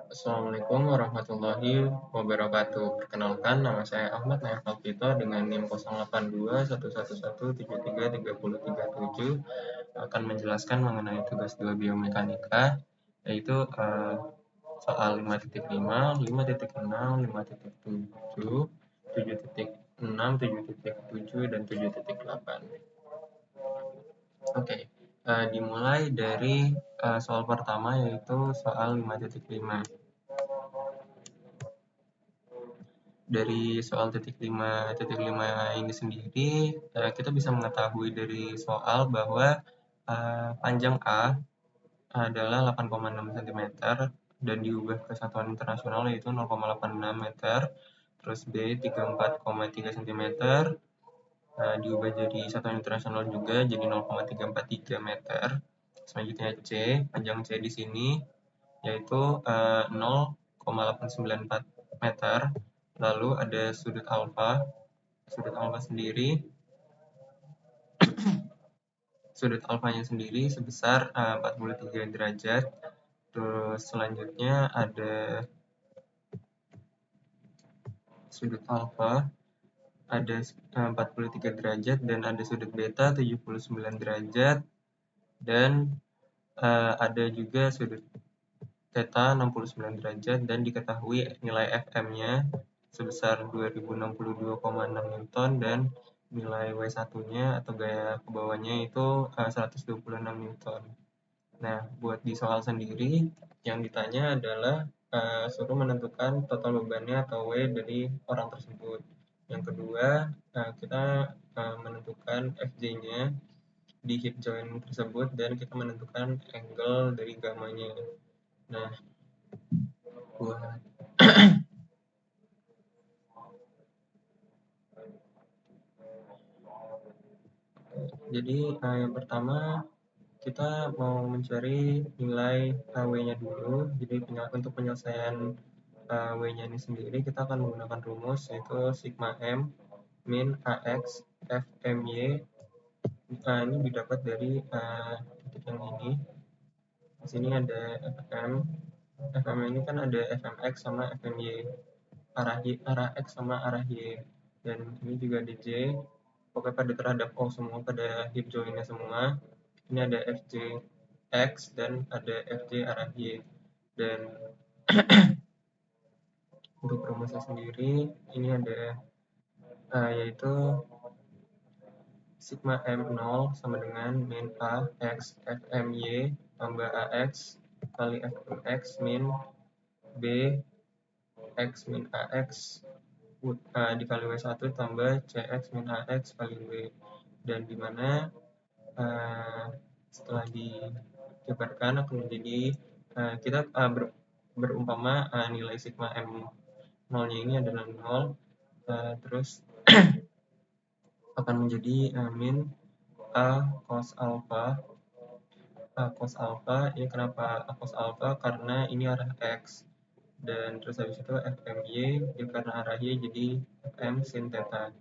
Assalamualaikum warahmatullahi wabarakatuh. Perkenalkan, nama saya Ahmad Naif Alvito dengan NIM 082111733037 akan menjelaskan mengenai tugas 2 biomekanika, yaitu soal 5.5, 5.6, 5.7, 7.6, 7.7, dan 7.8. Oke, dimulai dari soal pertama, yaitu soal 5.5. Dari soal titik 5.5 ini sendiri, kita bisa mengetahui dari soal bahwa panjang A adalah 8,6 cm dan diubah ke satuan internasional yaitu 0,86 meter. Terus B 34,3 cm, diubah jadi satuan internasional juga jadi 0,343 meter. Selanjutnya C, panjang C di sini yaitu 0,894 meter. Lalu ada sudut alfa sendiri, sudut alfanya sendiri sebesar 43 derajat. Terus selanjutnya ada sudut alfa ada 43 derajat dan ada sudut beta 79 derajat dan ada juga sudut theta 69 derajat dan diketahui nilai Fm-nya sebesar 2062,6 Newton dan nilai W1-nya atau gaya ke bawahnya itu 126 Newton. Nah, buat di soal sendiri yang ditanya adalah suruh menentukan total bebannya atau W dari orang tersebut. Yang kedua, kita menentukan Fj-nya di hip joint tersebut dan kita menentukan angle dari gamanya. Nah, buat jadi yang pertama kita mau mencari nilai W-nya dulu. Jadi untuk penyelesaian W-nya ini sendiri kita akan menggunakan rumus yaitu sigma M min AX FMY. Ini didapat dari titik yang ini. Di sini ada FM. FM ini kan ada FMX sama FMY. Arah X sama arah Y. Dan ini juga ada J. Pokoknya pada terhadap O semua, pada hip joint-nya semua. Ini ada FJ X dan ada FJ arah Y. Dan untuk rumusnya sendiri ini ada yaitu sigma M0 sama dengan min A X FMY tambah AX kali FMX min B X min AX dikali W1 tambah CX min AX kali W. Dan dimana setelah dijabarkan akan menjadi kita berumpama nilai sigma M0 nya ini adalah 0, terus akan menjadi min A cos alpha. Cos alpha ini kenapa cos alpha? Karena ini arah X, dan terus habis itu FMY ya karena arah Y jadi FM sin theta.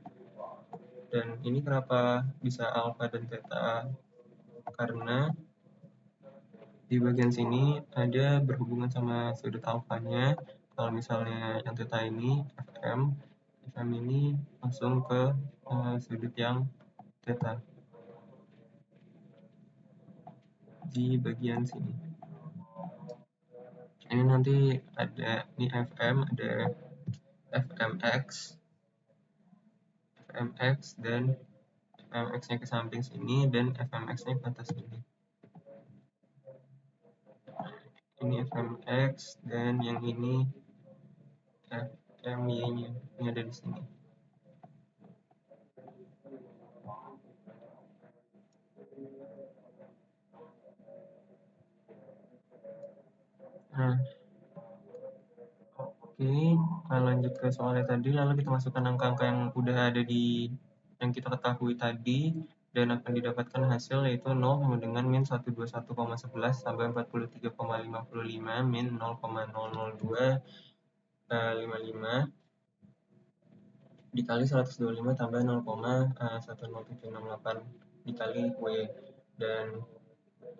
Dan ini kenapa bisa alpha dan theta? Karena di bagian sini ada berhubungan sama sudut alfanya. Kalau misalnya yang theta ini FM ini langsung ke sudut yang theta di bagian sini. Ini nanti ada ini FM, ada FMX dan FMX-nya ke samping sini dan FMX-nya ke atas sini. Ini FMX dan yang ini FMY-nya, ini ada di sini. Nah, oke, lanjut ke soalnya tadi, lalu kita masukkan angka-angka yang udah ada yang kita ketahui tadi dan akan didapatkan hasil yaitu 0 sama dengan min 121,11 tambah 43,55 min 0,00255 dikali 125 tambah 0,10768 dikali W. Dan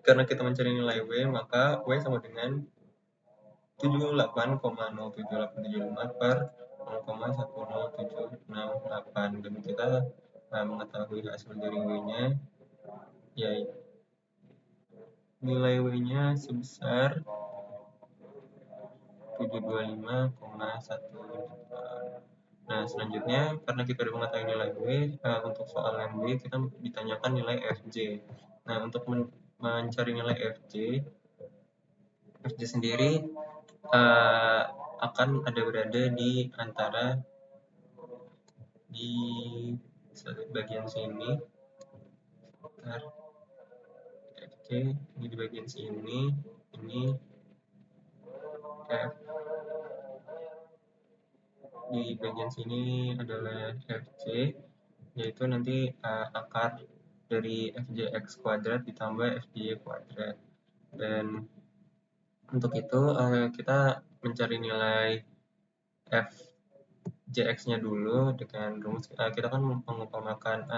karena kita mencari nilai W, maka W sama dengan 78,07875 per 0,107768, dan kita mengetahui hasil dari W-nya, yaitu nilai W-nya sebesar 725,1. Nah, selanjutnya karena kita sudah mengetahui nilai W, untuk soal yang W kita ditanyakan nilai Fj. Nah, untuk mencari nilai Fj sendiri akan ada berada di antara di bagian sini. Bentar. Fj ini di bagian sini, ini F. Di bagian sini adalah Fj, yaitu nanti akar dari Fjx kuadrat ditambah Fj kuadrat. Dan untuk itu kita mencari nilai Fjx-nya dulu dengan rumus, kita kan mengumpamakan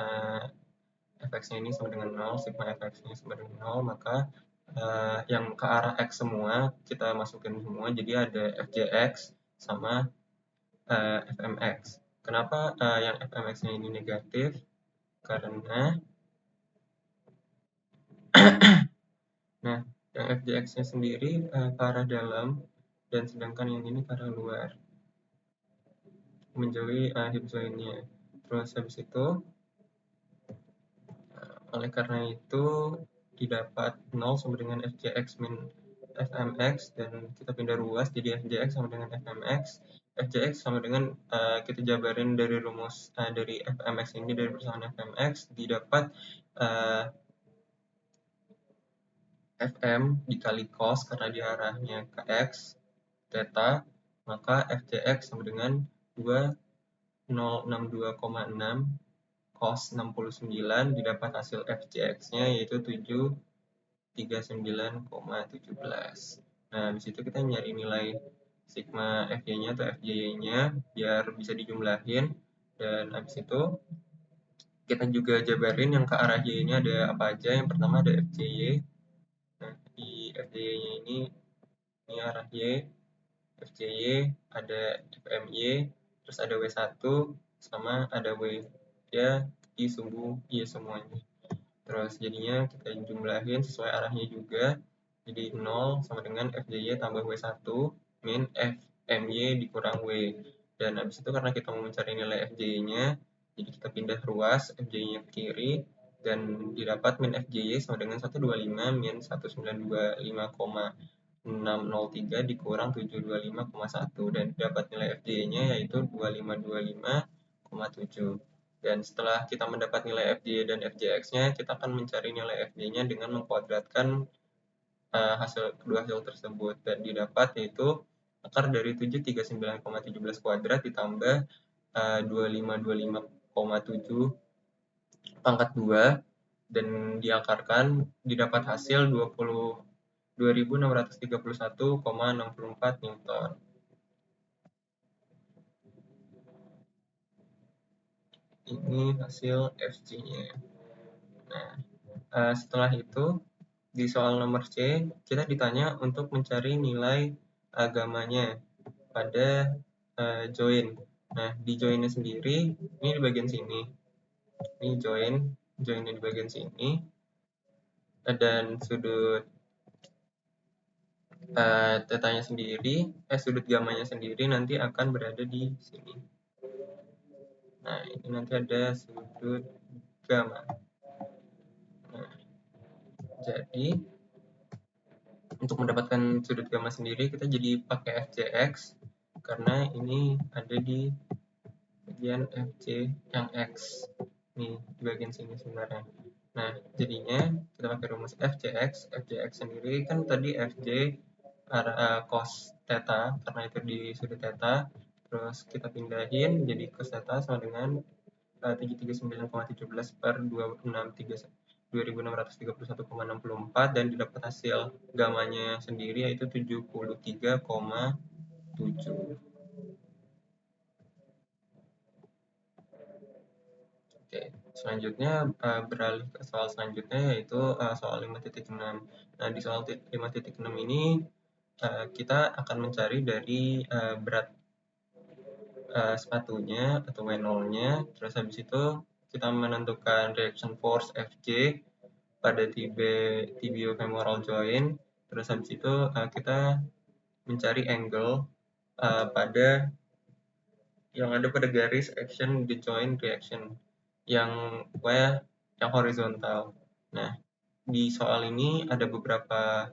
Fx-nya ini sama dengan 0, sigma Fx-nya sama dengan 0, maka yang ke arah X semua kita masukin semua, jadi ada Fjx sama Fmx. Kenapa yang Fmx-nya ini negatif? Karena nah, yang Fjx-nya sendiri ke arah dalam, dan sedangkan yang ini ke arah luar, menjauhi hip joint-nya. Terus habis itu, oleh karena itu didapat 0 sama dengan Fjx min Fmx, dan kita pindah ruas jadi Fjx sama dengan Fmx. Fjx sama dengan kita jabarin dari rumus dari Fmx ini, dari persamaan Fmx didapat Fm dikali cos karena di arahnya ke X theta, maka Fjx sama dengan 2062,6 cos 69, didapat hasil Fjx-nya yaitu 739,17. Nah, habis itu kita nyari nilai sigma Fj-nya atau Fjy-nya biar bisa dijumlahin, dan habis itu kita juga jabarin yang ke arah Y-nya ada apa aja. Yang pertama ada Fjy. Nah, di Fjy-nya ini arah Y, Fjy, ada Fmy, terus ada W1, sama ada W. Ya, I sumbu Y semuanya. Terus jadinya kita jumlahin sesuai arahnya juga. Jadi 0 sama dengan Fjy tambah W1 min Fmy dikurang W. Dan habis itu karena kita mau mencari nilai Fj-nya, jadi kita pindah ruas Fj-nya ke kiri, dan didapat min Fjy sama dengan 125 min 1925,603 dikurang 725,1, dan dapat nilai Fj-nya yaitu 2525,7. Dan setelah kita mendapat nilai Fj dan Fjx-nya, kita akan mencari nilai Fj-nya dengan mengkuadratkan kedua hasil tersebut, dan didapat yaitu akar dari 739,17 kuadrat ditambah 2525,7 pangkat 2, dan diakarkan didapat hasil 2631,64 Newton. Ini hasil Fj-nya. Nah, setelah itu di soal nomor C kita ditanya untuk mencari nilai gamanya pada join. Nah, di joinnya sendiri ini di bagian sini. Ini joinnya di bagian sini, dan sudut tetanya sendiri, sudut gamanya sendiri nanti akan berada di sini. Nah, ini nanti ada sudut gamma. Nah, jadi untuk mendapatkan sudut gamma sendiri kita jadi pakai Fjx, karena ini ada di bagian Fj yang X. Nih, di bagian sini sebenarnya. Nah, jadinya kita pakai rumus Fjx. Fjx sendiri kan tadi Fj cos theta, karena itu di sudut theta. Terus kita pindahin jadi cos theta sama dengan 739,17 per 2631,64, dan didapat hasil gamanya sendiri yaitu 73,7. Oke, selanjutnya beralih ke soal selanjutnya, yaitu soal 5.6. Nah, di soal 5.6 ini kita akan mencari dari berat sepatunya atau W0-nya, terus habis itu kita menentukan reaction force Fj pada tibiofemoral joint, terus habis itu kita mencari angle pada yang ada pada garis action di joint reaction yang horizontal. Nah, di soal ini ada beberapa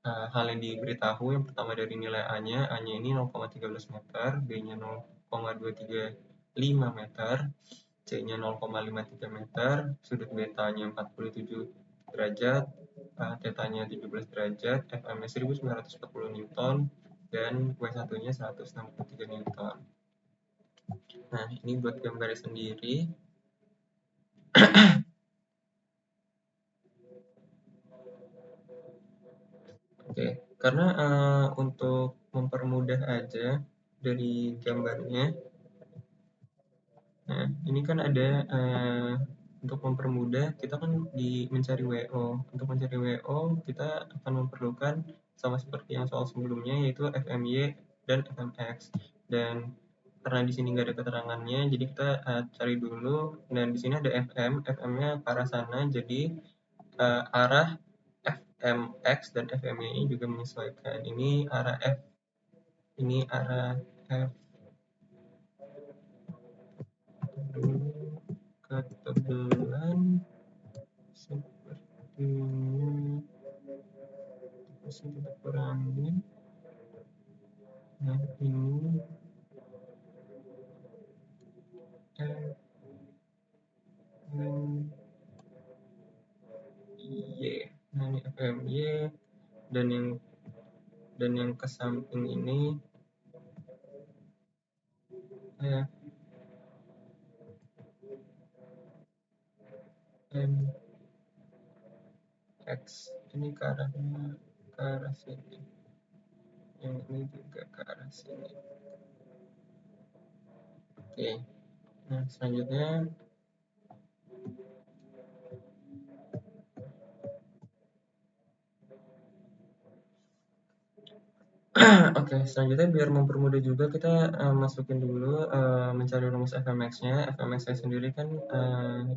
hal yang diberitahu. Yang pertama dari nilai A-nya ini 0,13 meter, B-nya 0,235 meter, C-nya 0,53 meter, sudut betanya 47 derajat, θ-nya 17 derajat, Fm-nya 1940 Newton, dan W1-nya 163 Newton. Nah, ini buat gambarnya sendiri. Oke, karena untuk mempermudah aja dari gambarnya, nah ini kan ada untuk mempermudah kita kan mencari WO. Untuk mencari WO kita akan memerlukan sama seperti yang soal sebelumnya, yaitu FMY dan FMX. Dan karena di sini nggak ada keterangannya, jadi kita cari dulu. Dan di sini ada FM-nya ke arah sana, jadi arah FMX dan FMY ini juga menyesuaikan. Ini arah F, ini arah F ketebalan sepertinya bisa kita kurangi. Nah, ini FMY. Nah, ini FMY dan yang ke samping ini FMX. Ini ke arah sini. Yang ini juga ke arah sini. Oke. Nah, selanjutnya oke, selanjutnya biar mempermudah juga kita masukin dulu mencari rumus Fmx-nya. Fmx-nya sendiri kan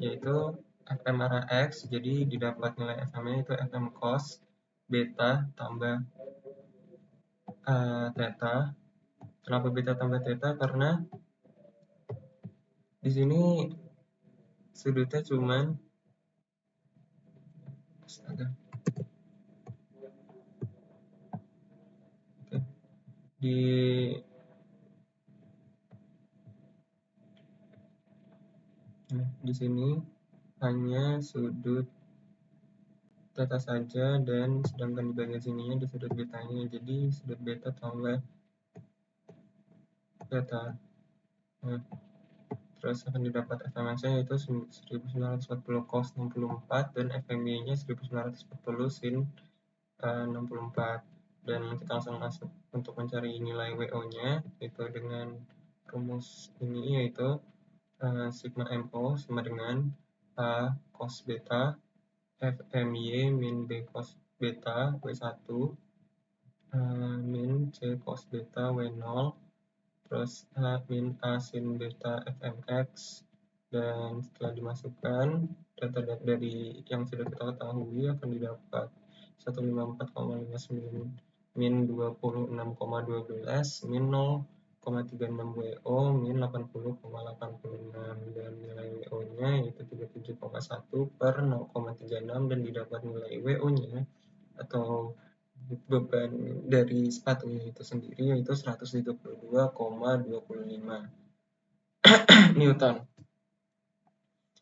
yaitu Fm arah X, jadi didapat nilai Fm-nya itu Fm cos beta tambah theta. Kenapa beta tambah theta? Karena di sini sudutnya cuman di sini hanya sudut theta saja, dan sedangkan di bagian sininya di sudut betanya, jadi sudut beta tambah theta. Nah, terus akan didapat Fmx-nya yaitu 1940 cos 64 dan Fmy-nya 1940 sin 64. Dan kita langsung masuk untuk mencari nilai WO-nya, yaitu dengan rumus ini, yaitu sigma MO sama dengan A cos beta FMY min B cos beta W1 min C cos beta W0 terus min A sin beta Fmx. Dan setelah dimasukkan data-data dari yang sudah kita ketahui akan didapat 154,59 min 26,12 min 0,36 WO min 80,86 dan nilai WO-nya yaitu 37,1 per 0,36 dan didapat nilai WO-nya atau beban dari sepatunya itu sendiri yaitu 132,25 Newton.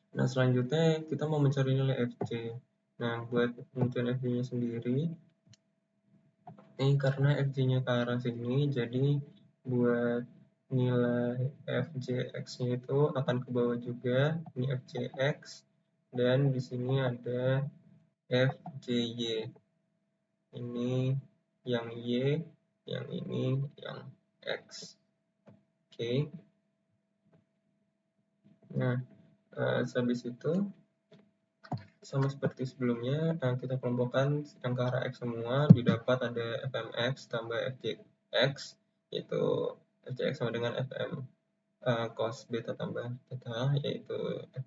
Nah, selanjutnya kita mau mencari nilai Fj. Nah, buat pencarian Fj-nya sendiri, ini karena Fj-nya ke arah sini, jadi buat nilai Fjx-nya itu akan ke bawah juga. Ini Fjx, dan di sini ada Fjy. Ini yang Y, yang ini yang X. Oke. Nah, habis itu sama seperti sebelumnya, kita kelompokkan yang ke arah X semua, didapat ada fmx tambah fjx, yaitu fjx sama dengan fm cos beta tambah theta, yaitu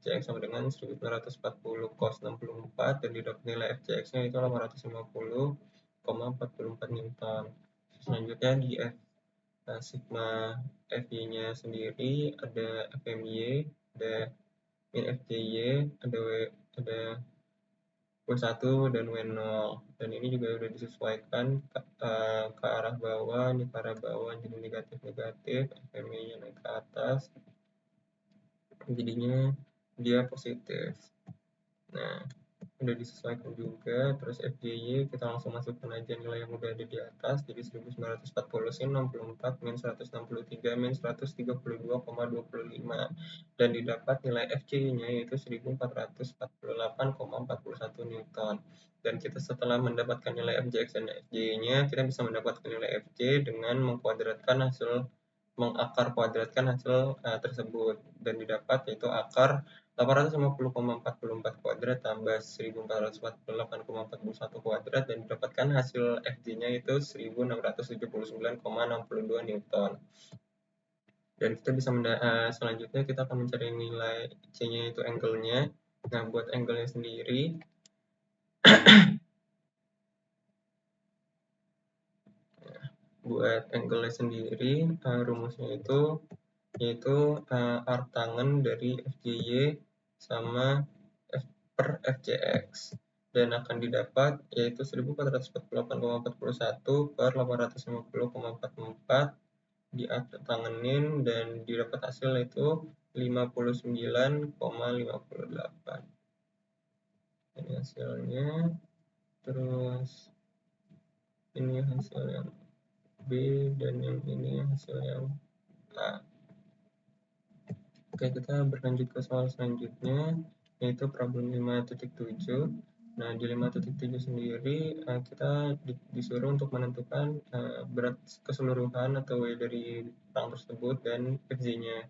fjx sama dengan 1940 cos 64, dan didapat nilai fjx-nya itu 850,44 Newton. Selanjutnya di sigma fy-nya sendiri ada fmy, ada min fjy, ada W1 dan W0, dan ini juga sudah disesuaikan ke arah bawah, ini ke arah bawah jadi negatif-negatif, FMI-nya naik ke atas, jadinya dia positif. Nah, udah disesuaikan juga. Terus FJY kita langsung masukkan aja nilai yang udah ada di atas, jadi 1940 sin 64 min 163 min 132,25, dan didapat nilai FJ-nya yaitu 1448,41 Newton. Dan kita setelah mendapatkan nilai FJX dan FJ-nya, kita bisa mendapatkan nilai FJ dengan mengakar kuadratkan hasil tersebut, dan didapat yaitu akar 850,44 kuadrat tambah 1448,41 kuadrat, dan didapatkan hasil FJ-nya itu 1679,62 Newton. Dan kita bisa selanjutnya kita akan mencari nilai C-nya itu angle-nya. Nah, buat angle-nya sendiri rumusnya itu yaitu arc tangen dari FJY sama per FJX, dan akan didapat yaitu 1448,41 per 850,44 ditangenin, dan didapat hasil itu 59,58. Ini hasilnya. Terus ini hasil yang B, dan yang ini hasil yang A. Oke, kita berlanjut ke soal selanjutnya, yaitu problem 5.7. Nah, di 5.7 sendiri kita disuruh untuk menentukan berat keseluruhan atau W dari rang tersebut dan FJ-nya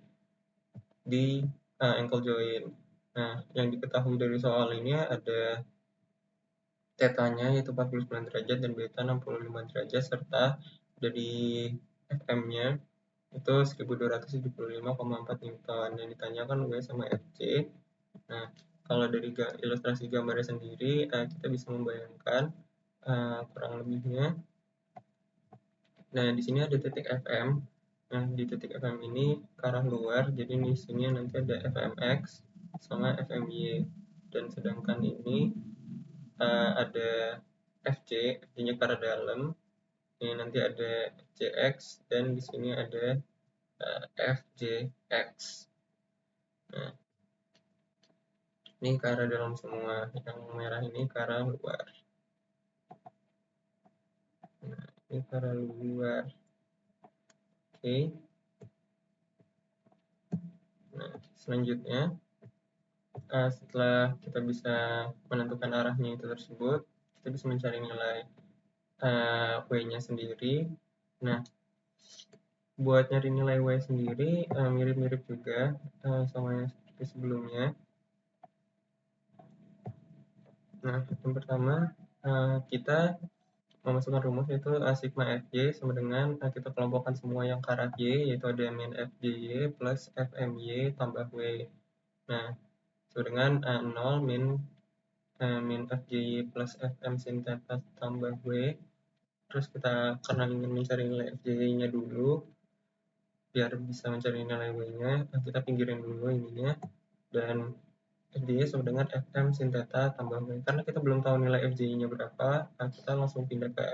di ankle joint. Nah, yang diketahui dari soal ini ada theta-nya yaitu 49 derajat dan beta 65 derajat, serta dari FM-nya itu 1275,4 Newton, yang ditanyakan W sama Fc. Nah, kalau dari ilustrasi gambarnya sendiri, kita bisa membayangkan kurang lebihnya. Nah, di sini ada titik FM. Nah, di titik FM ini ke arah luar, jadi di sini nanti ada FMX sama FMY. Dan sedangkan ini ada FC, FC-nya ke arah dalam. Ini nanti ada FJX, dan di sini ada FJX. Nah, ini ke arah dalam semua, yang merah ini ke arah luar. Nah, ini ke arah luar. Oke. Nah, selanjutnya setelah kita bisa menentukan arahnya itu tersebut, kita bisa mencari nilai W-nya sendiri. Nah, buat nyari nilai W sendiri mirip-mirip juga sama yang seperti sebelumnya. Nah, yang pertama kita memasukkan rumus yaitu sigma Fy sama dengan kita kelompokkan semua yang ke arah Y, yaitu ada min Fjy plus Fmy tambah W. Nah, sama dengan 0 min Fjy plus Fm sin theta tambah W. Terus kita karena ingin mencari nilai Fj-nya dulu, biar bisa mencari nilai W-nya, kita pinggirin dulu ininya, dan FJ sama dengan Fm sin theta tambah W. Karena kita belum tahu nilai FJ-nya berapa, kita langsung pindah ke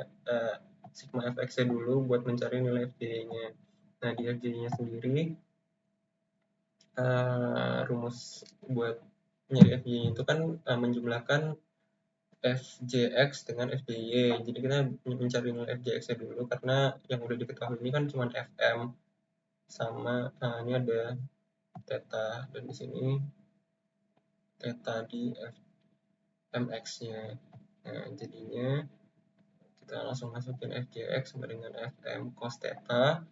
sigma Fx-nya dulu buat mencari nilai FJ-nya. Nah, di FJ-nya sendiri, rumus buat nyari FJ-nya itu kan menjumlahkan FJX dengan FJY. Jadi kita mencari nilai FJX-nya dulu, karena yang udah diketahui ini kan cuma Fm sama ini ada theta, dan di sini theta di Fmx-nya. Nah, jadinya kita langsung masukin FJX sama dengan Fm cos theta.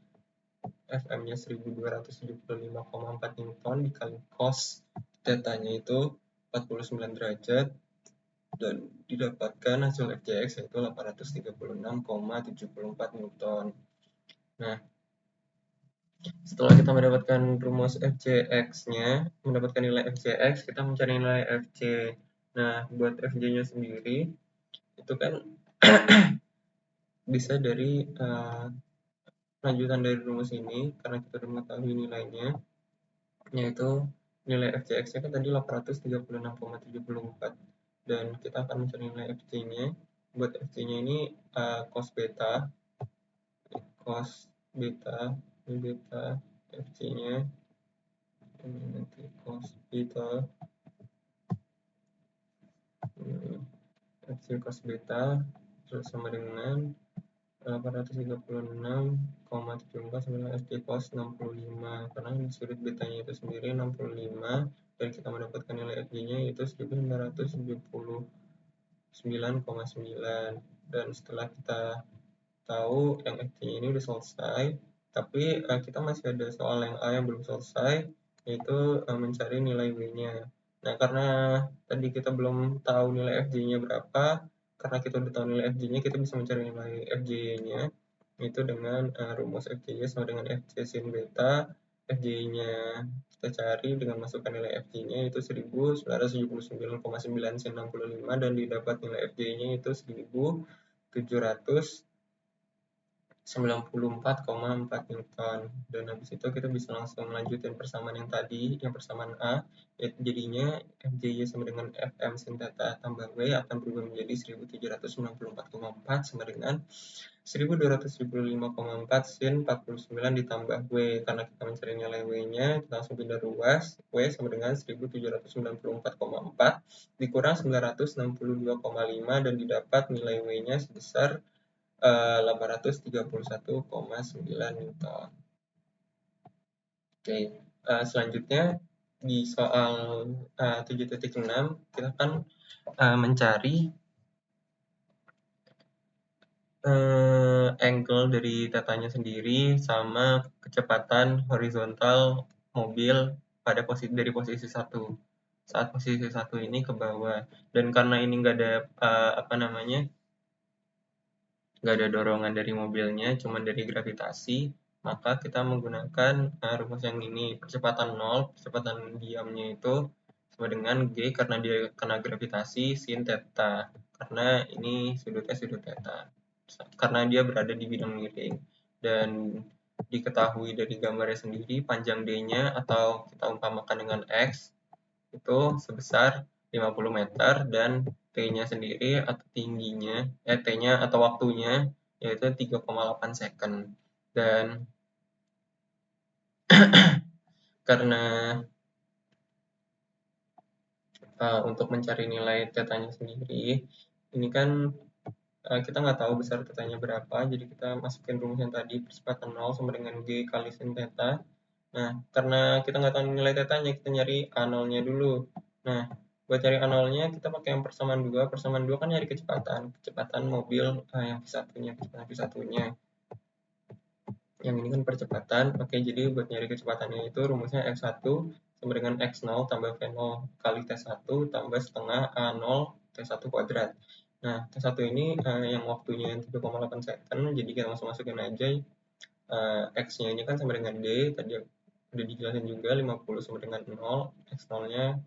Fm-nya 1275,4 Newton dikali cos theta-nya itu 49 derajat, dan didapatkan hasil FCX yaitu 836,74 Newton. Nah, setelah kita mendapatkan rumus FCX-nya, mendapatkan nilai FCX, kita mencari nilai FC. Nah, buat FJ-nya sendiri, itu kan bisa dari lanjutan dari rumus ini, karena kita sudah mengetahui nilainya, yaitu nilai FCX-nya kan tadi 836,74. Dan kita akan mencari nilai FC-nya. Buat FC-nya ini cos beta, ini beta, FC-nya ini nanti cos beta, FC cos beta terus sama dengan 836,74 sama dengan FC cos 65, karena sudut betanya itu sendiri 65 dan kita mendapatkan nilai FJ-nya yaitu 1979,9. Dan setelah kita tahu yang FJ-nya ini udah selesai, tapi kita masih ada soal yang A yang belum selesai, yaitu mencari nilai W-nya. Nah, karena tadi kita belum tahu nilai FJ-nya berapa, karena kita udah tahu nilai FJ-nya, kita bisa mencari nilai FJ-nya, yaitu dengan rumus FJ-nya sama dengan FC sin beta. FJ-nya kita cari dengan masukkan nilai FJ-nya itu 1979,9 sin 65 dan didapat nilai FJ-nya itu 1794,4 Newton. Dan habis itu kita bisa langsung lanjutin persamaan yang tadi, yang persamaan A, yaitu jadinya FJ sama dengan FM sin theta tambah W akan berubah menjadi 1794,4 sama dengan 1275,4 sin 49 ditambah W. Karena kita mencari nilai W-nya, kita langsung pindah ruas. W sama dengan 1794,4 dikurang 962,5 dan didapat nilai W-nya sebesar 831,9 Newton. Oke, selanjutnya di soal 7.6 kita akan mencari angle dari tetanya sendiri sama kecepatan horizontal mobil pada dari posisi 1 saat posisi 1 ini ke bawah. Dan karena ini nggak ada nggak ada dorongan dari mobilnya, cuma dari gravitasi, maka kita menggunakan rumus yang ini, percepatan 0, percepatan diamnya itu sama dengan G karena dia kena gravitasi sin theta, karena ini sudutnya sudut theta, karena dia berada di bidang miring. Dan diketahui dari gambarnya sendiri, panjang D-nya atau kita umpamakan dengan X, itu sebesar 50 meter dan T-nya sendiri atau tingginya, T-nya atau waktunya yaitu 3,8 second. Dan karena untuk mencari nilai tetanya sendiri, ini kan kita nggak tahu besar tetanya berapa, jadi kita masukin rumus yang tadi, percepatan 0 sama dengan G kali sin theta. Nah, karena kita nggak tahu nilai tetanya, kita nyari A0-nya dulu. Nah, buat cari A0-nya kita pakai yang persamaan 2. Persamaan 2 kan nyari kecepatan mobil yang V1-nya, kecepatan V1-nya. Yang ini kan percepatan. Oke, jadi buat nyari kecepatannya itu rumusnya X1 sama dengan X0 tambah V0 kali T1 tambah setengah A0 T1 kuadrat. Nah, T1 ini yang waktunya 3,8 second, jadi kita langsung masukin aja. X-nya ini kan sama dengan D, tadi udah dijelasin juga, 50 sama dengan 0, X0-nya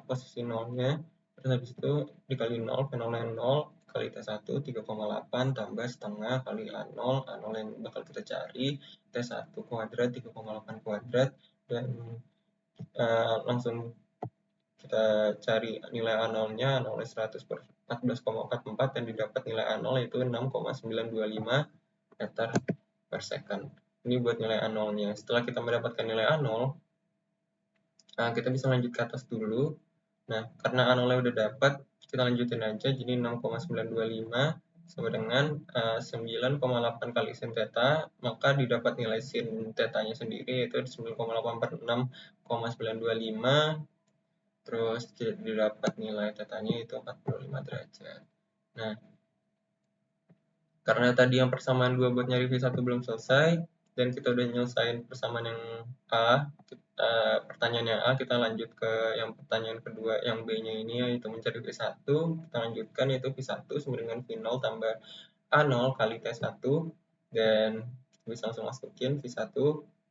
posisi 0-nya, terus habis itu dikali 0, V0-nya 0, kali T1 3,8 tambah setengah kali A0 yang bakal kita cari, T1 kuadrat 3,8 kuadrat, dan langsung kita cari nilai A0-nya, A0-nya 114,44 dan didapat nilai A0 yaitu 6,925 meter per second. Ini buat nilai A0-nya. Setelah kita mendapatkan nilai A0, kita bisa lanjut ke atas dulu. Nah, karena A0-nya udah dapat, kita lanjutin aja. Jadi 6,925 sama dengan 9,8 kali sin theta, maka didapat nilai sin theta-nya sendiri yaitu 9,8 per 6,925. Terus didapat nilai theta-nya itu 45 derajat. Nah, karena tadi yang persamaan 2 buat nyari V1 belum selesai, dan kita udah nyelesain persamaan yang A, pertanyaan yang A, kita lanjut ke yang pertanyaan kedua yang B-nya ini, yaitu mencari V1. Kita lanjutkan, yaitu V1 sama dengan V0 tambah A0 kali T1, dan bisa langsung masukin V1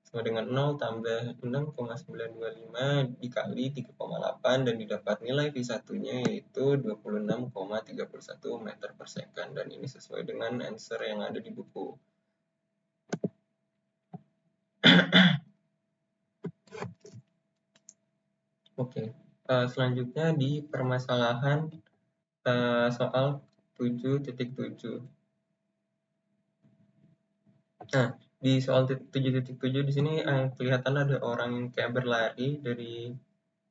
sama dengan 0 tambah 6,925 dikali 3,8, dan didapat nilai V1-nya yaitu 26,31 meter per second, dan ini sesuai dengan answer yang ada di buku. Oke, selanjutnya di permasalahan soal 7.7. Nah, di soal 7.7 di sini kelihatan ada orang yang kayak berlari dari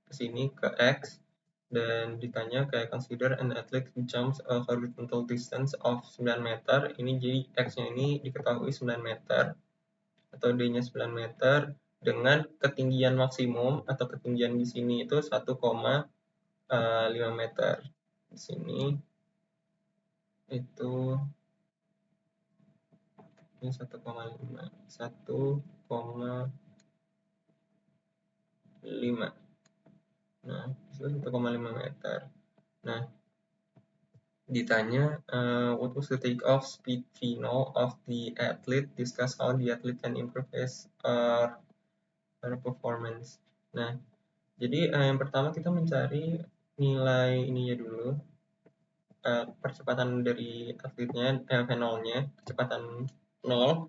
ke sini ke X, dan ditanya kayak consider an athlete who jumps a horizontal distance of 9 meter. Ini jadi X-nya ini diketahui 9 meter atau D-nya 9 meter dengan ketinggian maksimum atau ketinggian di sini itu 1,5 meter. Di sini itu ini 1,5. Nah, itu 1,5 meter. Nah, ditanya what was the take-off speed V0 of the athlete, discuss how the athlete can improve his performance. Nah, jadi yang pertama kita mencari nilai ininya dulu, percepatan dari atletnya, V0-nya, kecepatan 0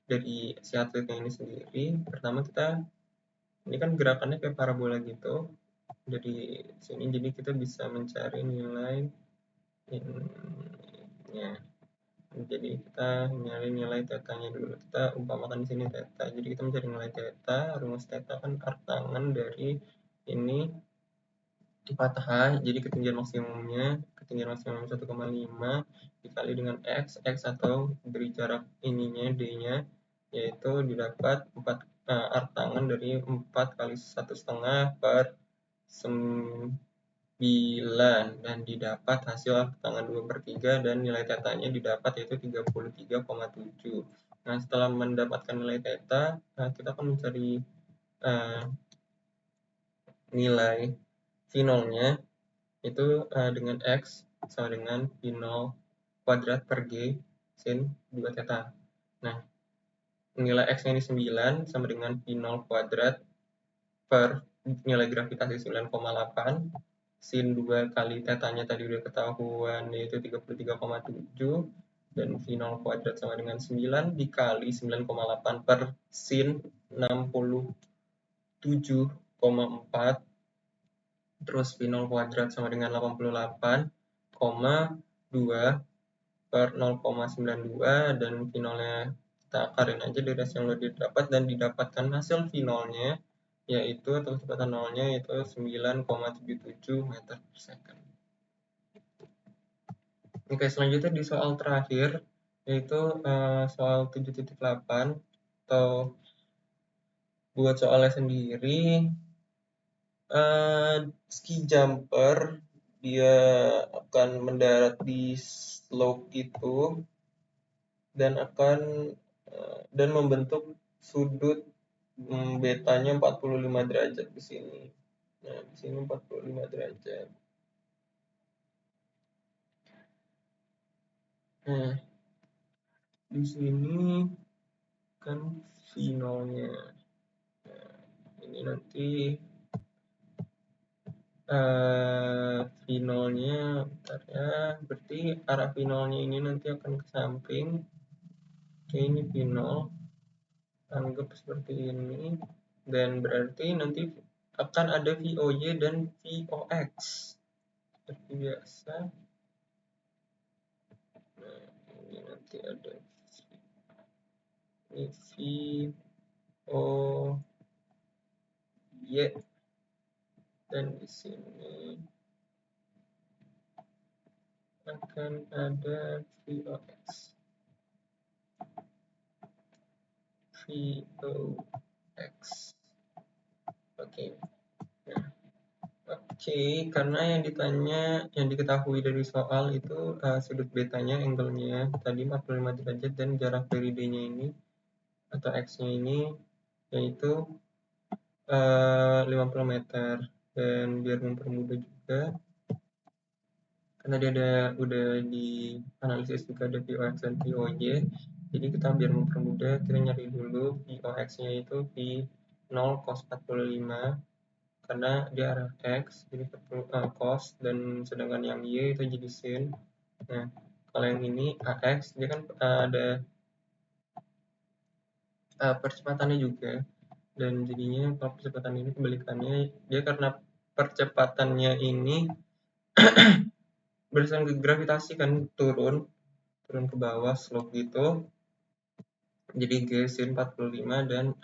dari si atletnya ini sendiri. Pertama kita, ini kan gerakannya kayak parabola gitu, dari sini jadi kita bisa mencari nilai ininya. Jadi kita nyari nilai tetanya dulu. Kita umpamakan di sini teta. Jadi kita mencari nilai teta. Rumus teta kan artangan dari ini dipatah H. Jadi ketinggian maksimum 1,5 dikali dengan X atau dari jarak ininya D-nya, yaitu didapat artangan dari 4 kali 1,5 per 9, dan didapat hasil artangan 2/3, dan nilai tetanya didapat yaitu 33,7. Nah, setelah mendapatkan nilai teta, kita akan mencari nilai V0-nya itu dengan X sama dengan V0 kuadrat per G sin 2 theta. Nah, nilai X-nya ini 9 sama dengan V0 kuadrat per nilai gravitasi 9,8 sin 2 kali tetanya tadi udah ketahuan yaitu 33,7, dan V0 kuadrat sama dengan 9 dikali 9,8 per sin 67,4, terus V0 kuadrat sama dengan 88,2 per 0,92, dan V0-nya kita akarin aja dari hasil yang udah didapat, dan didapatkan hasil V0-nya yaitu atau kecepatan 0-nya yaitu 9,77 meter per second. Oke, selanjutnya di soal terakhir yaitu soal 7.8, atau buat soalnya sendiri, ski jumper dia akan mendarat di slope itu dan membentuk sudut betanya 45 derajat di sini. Nah, di sini 45 derajat. Nah, di sini kan V0-nya. Nah, ini nanti V0-nya, bentar ya, berarti arah V0-nya ini nanti akan ke samping. Oke, ini V0, anggap seperti ini, dan berarti nanti akan ada VOY dan VOX seperti biasa. Nah, ini nanti ada ini VOY, dan di sini akan ada VOX. Oke. Nah, oke, karena yang diketahui dari soal itu sudut betanya, angle-nya tadi 45 derajat, dan jarak dari D-nya ini atau X-nya ini yaitu 50 meter. Dan biar mempermudah juga, karena dia udah di analisis juga ada VOX dan VOY, jadi kita biar mempermudah kita nyari dulu VOX-nya itu V0 cos 45, karena dia arah X jadi cos, dan sedangkan yang Y itu jadi sin. Nah, kalau yang ini AX dia kan ada percepatannya juga, dan jadinya kalau percepatan ini kebalikannya, dia karena percepatannya ini berdasarkan ke gravitasi kan turun ke bawah slope gitu, jadi G sin 45, dan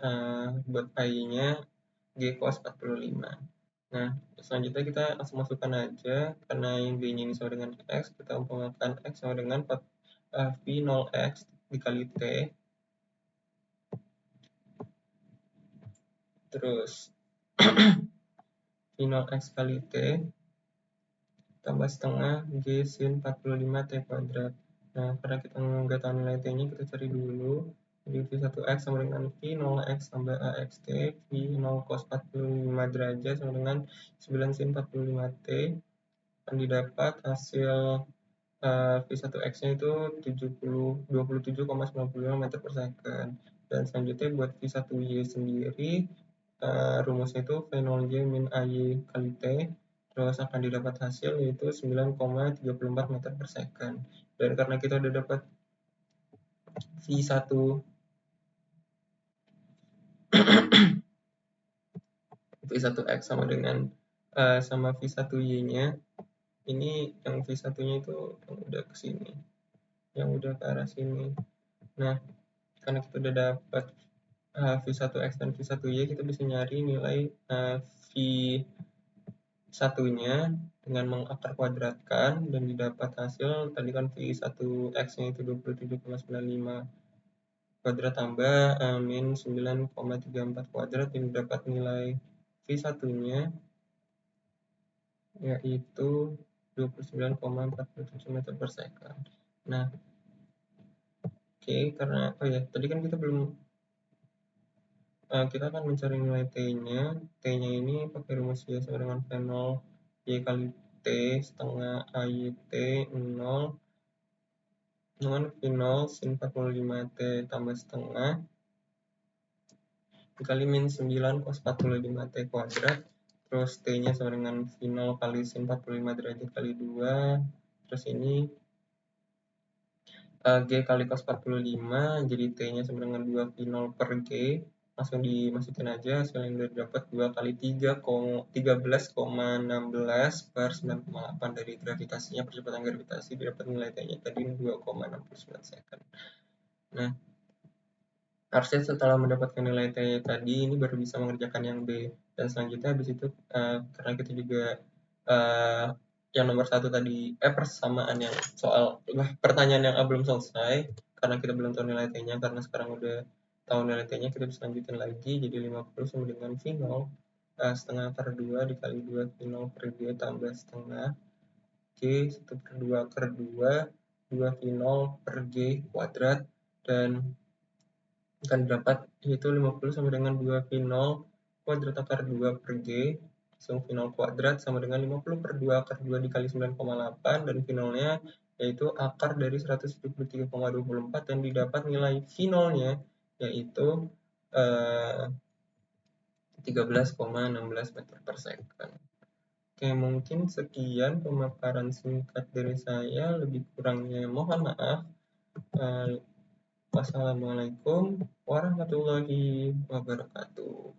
buat I-nya G cos 45. Nah, selanjutnya kita langsung masukkan aja, karena yang G-nya ini sama dengan X, kita umpamakan X sama dengan V0X dikali T, terus V0X kali T tambah setengah G sin 45 T kuadrat. Nah, karena kita nggak tahu nilai T-nya, kita cari dulu. Jadi V1X sama dengan V0X tambah AXT, V0 cos 45 derajat sama dengan 9 sin 45 T. Akan didapat hasil V1X-nya itu 27,95 meter per second. Dan selanjutnya buat V1Y sendiri, rumusnya itu V0Y min AY kali T, terus akan didapat hasil yaitu 9,34 meter per second. Dan karena kita udah dapat V1 V1X sama dengan sama V1Y-nya, ini yang V1-nya itu yang udah ke sini, yang udah ke arah sini. Nah, karena kita udah dapat V1X dan V1Y, kita bisa nyari nilai V1-nya dengan mengakar kuadratkan, dan didapat hasil tadi kan V1X-nya itu 27,95 kuadrat tambah min 9,34 kuadrat, yang dapat nilai V1-nya yaitu 29,47 meter per second. Nah, oke, karena tadi kan kita belum kita akan mencari nilai T-nya. T-nya ini pakai rumus Y sama dengan V0 Y kali T setengah AYT 0 dengan V0 sin 45 T tambah setengah dikali min 9 cos 45 T kuadrat, terus T-nya sama dengan V0 kali sin 45 derajat kali 2, terus ini G kali cos 45, jadi T-nya sama dengan 2 V0 per G, langsung dimasukin aja, hasil yang udah dapat 2 kali 13,16 per 9,8 dari gravitasinya, percepatan gravitasi, dapat nilai T-nya tadi 2,69 second. Nah, harusnya setelah mendapatkan nilai T tadi, ini baru bisa mengerjakan yang B. Dan selanjutnya habis itu, karena kita juga yang nomor 1 tadi, persamaan yang soal pertanyaan yang A belum selesai, karena kita belum tahu nilai T-nya, karena sekarang udah tahu nilai T-nya, kita bisa lanjutin lagi, jadi 50 sama dengan V0 setengah akar 2 dikali 2 V0 per G tambah setengah G 1 per 2 akar 2 V0 per G kuadrat, dan akan dapat yaitu 50 sama dengan 2 V0 kuadrat akar 2 per G, langsung V0 kuadrat sama dengan 50 per 2 akar 2 dikali 9,8, dan V0-nya yaitu akar dari 173,24, dan didapat nilai V0-nya yaitu 13,16 meter per second. Oke, mungkin sekian pemaparan singkat dari saya, lebih kurangnya mohon maaf. Wassalamualaikum warahmatullahi wabarakatuh.